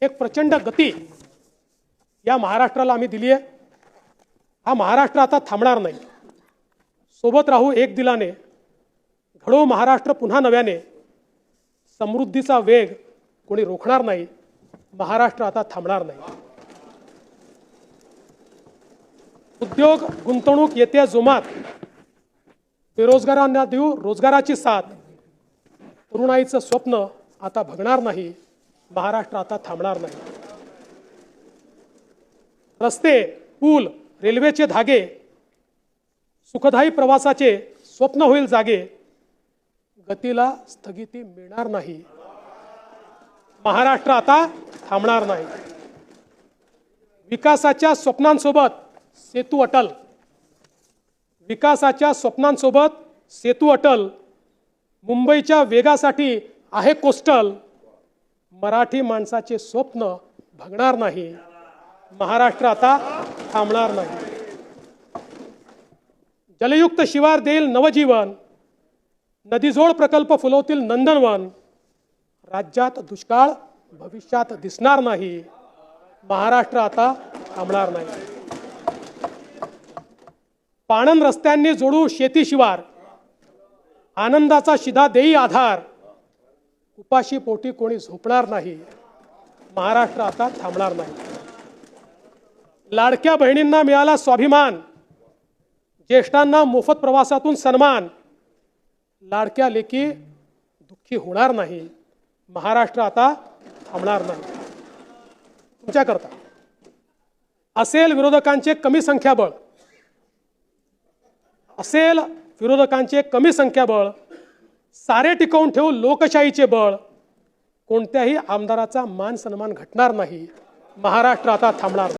एक प्रचंड गती या महाराष्ट्राला आम्ही दिली आहे। हा महाराष्ट्र आता थांबणार नाही। सोबत राहू एक दिलाने, घडवू महाराष्ट्र पुन्हा नव्याने। समृद्धीचा वेग कोणी रोखणार नाही। महाराष्ट्र आता थांबणार नाही। उद्योग गुंतवणूक येत्या जोमात, बेरोजगारांना देऊ रोजगाराची साथ। तरुणाईचं स्वप्न आता भगणार नाही। महाराष्ट्र आता थांबणार नाही। रस्ते, पूल, रेल्वेचे धागे, सुखदायी प्रवासाचे स्वप्न होईल जागे। गतीला स्थगिती मिळणार नाही। महाराष्ट्र आता थांबणार नाही। विकासाच्या स्वप्नांसोबत सेतू अटल, विकासाच्या स्वप्नांसोबत सेतू अटल। मुंबईच्या वेगासाठी आहे कोस्टल। मराठी माणसाचे स्वप्न भगणार नाही। महाराष्ट्र आता थांबणार नाही। जलयुक्त शिवार देईल नवजीवन, नदीजोड प्रकल्प फुलवतील नंदनवन। राज्यात दुष्काळ भविष्यात दिसणार नाही। महाराष्ट्र आता थांबणार नाही। पाणंद रस्त्यांनी जोडू शेती शिवार, आनंदाचा शिधा देई आधार। उपाशी पोटी कोणी झोपणार नाही। महाराष्ट्र आता थांबणार नाही। लाडक्या बहिणींना मिळाला स्वाभिमान, ज्येष्ठांना मोफत प्रवासातून सन्मान। लाडक्या लेकी दुःखी होणार नाही। महाराष्ट्र आता थांबणार नाही। तुमच्याकरता असेल विरोधकांचे कमी संख्याबळ, असेल विरोधकांचे कमी संख्याबळ। सारे टिकवून ठेवू लोकशाहीचे बळ। कोणत्याही आमदाराचा मान सन्मान घटणार नाही। महाराष्ट्र आता थांबणार नाही।